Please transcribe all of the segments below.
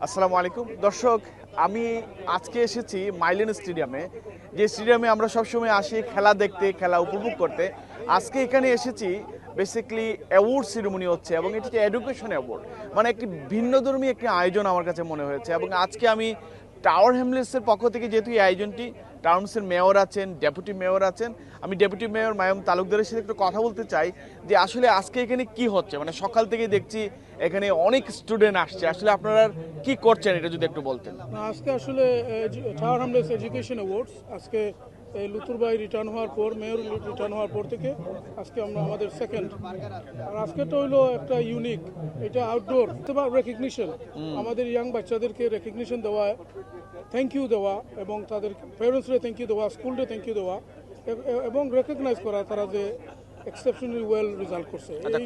আসসালামু আলাইকুম দর্শক, আমি আজকে এসেছি মাইলেন স্টেডিয়ামে। যে স্টেডিয়ামে আমরা সবসময় আসি খেলা দেখতে, খেলা উপভোগ করতে। আজকে এখানে এসেছি বেসিক্যালি অ্যাওয়ার্ড সেরিমনি হচ্ছে এবং এটি হচ্ছে এডুকেশন অ্যাওয়ার্ড, মানে একটি ভিন্নধর্মী একটি আয়োজন আমার কাছে মনে হয়েছে। এবং আজকে আমি টাওয়ার হ্যামলেটসের পক্ষ থেকে, যেহেতু এই আয়োজনটি, টাউন হ্যামলেটসের মেয়র আছেন, ডেপুটি মেয়র আছেন, আমি ডেপুটি মেয়র মায়ম তালুকদারের সাথে একটু কথা বলতে চাই যে আসলে আজকে এখানে কি হচ্ছে। মানে সকাল থেকে দেখছি এখানে অনেক স্টুডেন্ট আসছে, আসলে আপনারা কি করছেন এটা যদি একটু বলতেন। আজকে আসলে টাওয়ার হ্যামলেটস এডুকেশন অ্যাওয়ার্ডস আজকে লুতুর ভাই রিটার্ন হওয়ার পর, মেয়র রিটার্ন হওয়ার পর থেকে আজকে আমরা আমাদের সেকেন্ড। আর আজকেটা হইলো একটা ইউনিক, এটা আউটডোর রেকগনিশন, আমাদের ইয়াং বাচ্চাদেরকে রেকগনিশন দেওয়া, থ্যাংক ইউ দেওয়া এবং তাদের প্যারেন্টসরা থ্যাংক ইউ দেওয়া, স্কুলরে থ্যাংক ইউ দেওয়া এবং রেকগনাইজ করা তারা যে exceptionally well result করছে। আচ্ছা,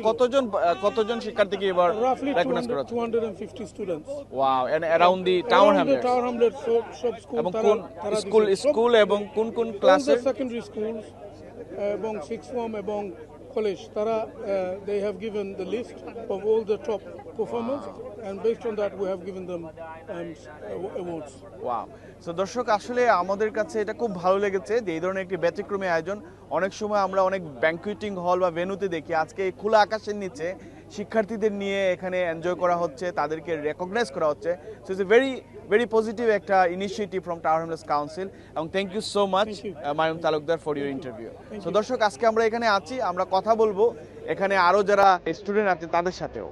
কতজন শিক্ষার্থীকে এবার Roughly রেকগনাইজ করা হচ্ছে? 250 students. Wow, and around the Tower Hamlets. Tower Hamlets সব স্কুল, এবং কোন স্কুল এবং কোন ক্লাসে? সেকেন্ডারি স্কুলস এবং সিক্স ফর্ম এবং কলেজ, তারা they have given the list of all the top performers and based on that we have given them awards. Wow. So দর্শক, আসলে আমাদের কাছে এটা খুব ভালো লেগেছে যে এই ধরনের একটি ব্যতিক্রমী আয়োজন। অনেক সময় আমরা অনেক ব্যাংকুয়েটিং হল বা ভেন্যুতে দেখি, আজকে এই খোলা আকাশের নিচে শিক্ষার্থীদের নিয়ে এখানে এনজয় করা হচ্ছে, তাদেরকে রেকগনাইজ করা হচ্ছে। So it's a very positive একটা initiative from Tower Hamlets council, এবং thank you so much Mayum Talukdar for your interview. So দর্শক, আজকে আমরা এখানে আছি, আমরা কথা বলবো এখানে আরো যারা স্টুডেন্ট আছে তাদের সাথেও।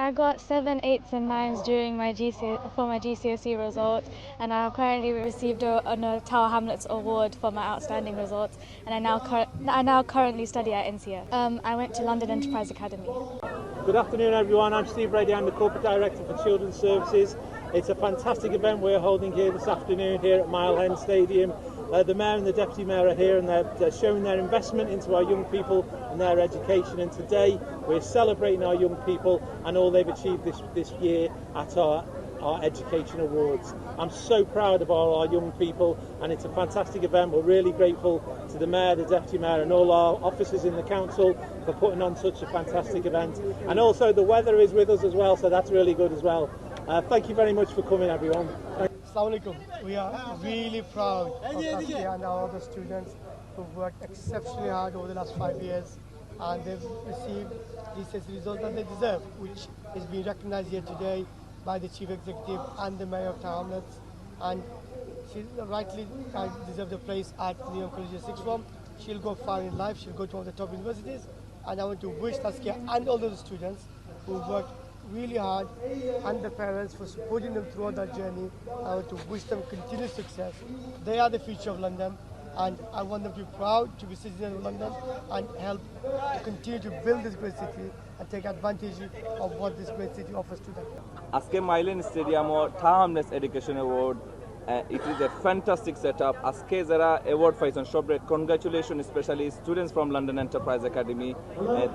I got 7, 8s and 9s during my GCSE results, and I have currently received a Tower Hamlets Award for my outstanding results, and I now currently study at NCA. I went to London Enterprise Academy. Good afternoon everyone, I'm Steve Brady, I'm the Corporate Director for Children's Services. It's a fantastic event we're holding here this afternoon here at Mile End Stadium. The Mayor and the Deputy Mayor are here and they're showing their investment into our young people and their education, and today we're celebrating our young people and all they've achieved this year at our Education Awards. I'm so proud of all our young people and it's a fantastic event. We're really grateful to the Mayor, the Deputy Mayor and all our officers in the Council for putting on such a fantastic event. And also the weather is with us as well, so that's really good as well. Thank you very much for coming everyone. Assalamu alaikum. We are really proud of Taskia and our other students who've worked exceptionally hard over the last 5 years, and they've received these results that they deserve, which is being recognised here today by the Chief Executive and the Mayor of Tower Hamlets. And she rightly deserves a place at Neon College Sixth Form. She'll go far in life, she'll go to all the top universities, and I want to wish Taskia and all those students who've worked really hard and the parents for supporting them throughout that journey. I want to wish them continued success. They are the future of London and I want them to be proud to be citizens of London and help to continue to build this great city and take advantage of what this great city offers to them. আজকে Mile End stadium ও Tower Hamlets education award, it is a fantastic setup. আজকে যারা award পাইছেন সবরে congratulations, especially students from London Enterprise Academy.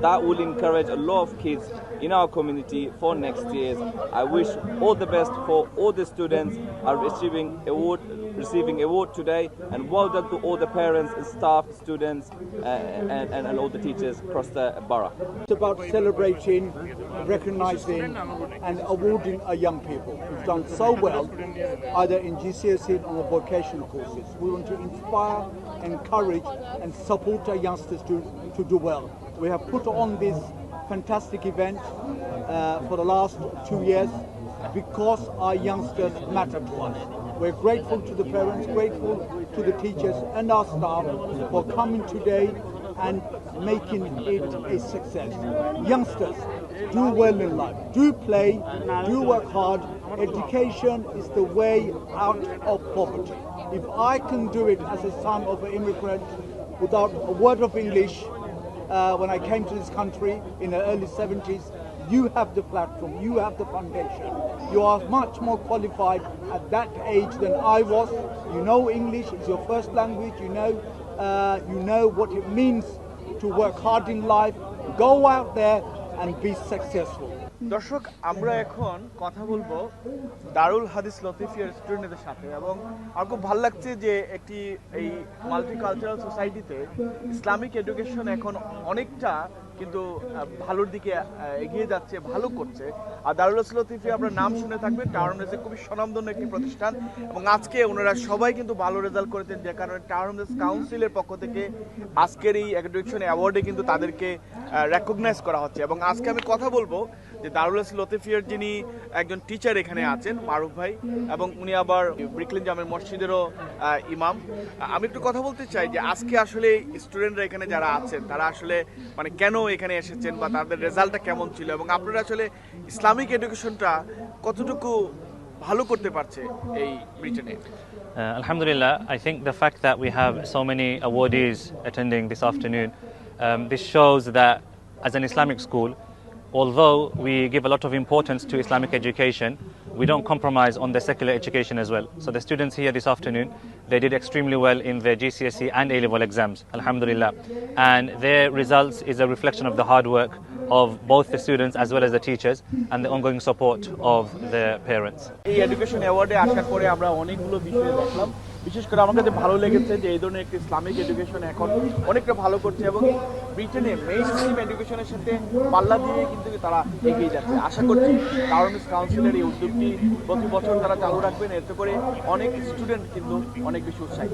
That will encourage a lot of kids in our community for next years. I wish all the best for all the students are receiving award today, and well done to all the parents, staff, students and all the teachers across the borough. It's about celebrating, recognising and awarding our young people who've done so well either in GCSE or the vocational courses. We want to inspire, encourage and support our youngsters to do well. We have put on this fantastic event for the last 2 years because our youngsters matter to us. We're grateful to the parents, grateful to the teachers and our staff for coming today and making it a success. Youngsters, do well in life, do play, do work hard. Education is the way out of poverty. If I can do it as a son of an immigrant without a word of English when I came to this country in the early 70s, you have the platform, you have the foundation. You are much more qualified at that age than I was. You know English is your first language, you know you know what it means to work hard in life, go out there and be successful. দর্শক, আমরা এখন কথা বলবো দারুল হাদিস লতিফিয়ার স্টুডেন্টদের সাথে, এবং আমার খুব ভালো লাগছে যে একটি এই মাল্টিকালচারাল সোসাইটিতে ইসলামিক এডুকেশন এখন অনেকটা কিন্তু ভালোর দিকে এগিয়ে যাচ্ছে, ভালো করছে। আর দারুল হাদিস লতিফিয়া আপনার নাম শুনে থাকবেন, টাওয়ার হামলেসে খুবই স্বনামধন্য একটি প্রতিষ্ঠান, এবং আজকে ওনারা সবাই কিন্তু ভালো রেজাল্ট করেছেন, যে কারণে টাওয়ার হামলেস কাউন্সিলের পক্ষ থেকে আজকের এই এডুকেশন অ্যাওয়ার্ডে কিন্তু তাদেরকে রেকগনাইজ করা হচ্ছে। এবং আজকে আমি কথা বলবো যে দারুল হাদিস লতিফিয়ার যিনি একজন টিচার এখানে আছেন, মারুফ ভাই, এবং উনি আবার ব্রিকলিন জামে মসজিদেরও ইমাম। আমি একটু কথা বলতে চাই যে আজকে আসলে স্টুডেন্টরা এখানে যারা আছেন তারা আসলে মানে কেন এখানে এসেছেন, বা তাদের রেজাল্টটা কেমন ছিল, এবং আপনারা আসলে ইসলামিক এডুকেশনটা কতটুকু ভালো করতে পারছে এই ব্রিটেনে। Alhamdulillah, I think the fact that we have so many awardees attending this afternoon, this shows that as an Islamic school, although we give a lot of importance to Islamic education, we don't compromise on the secular education as well. So the students here this afternoon, they did extremely well in their GCSE and A-level exams, alhamdulillah. And their results is a reflection of the hard work of both the students as well as the teachers and the ongoing support of their parents. এই education অ্যাওয়ার্ডে আসার পরে আমরা অনেকগুলো বিষয় দেখলাম, বিশেষ করে আমার কাছে ভালো লেগেছে যে এই ধরনের একটি ইসলামিক এডুকেশন এখন অনেকটা ভালো করছে, এবং ব্রিটেনে মেইন স্ট্রিম এডুকেশনের সাথে পাল্লা দিয়ে কিন্তু তারা এগিয়ে যাচ্ছে। আশা করছি টাওয়ার হামলেস কাউন্সিলের এই উদ্যোগটি প্রতি বছর তারা চালু রাখবেন, এতে করে অনেক স্টুডেন্ট কিন্তু অনেক বেশি উৎসাহিত।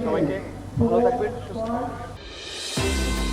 সবাইকে ভালো থাকবেন, সুস্থ থাকবেন।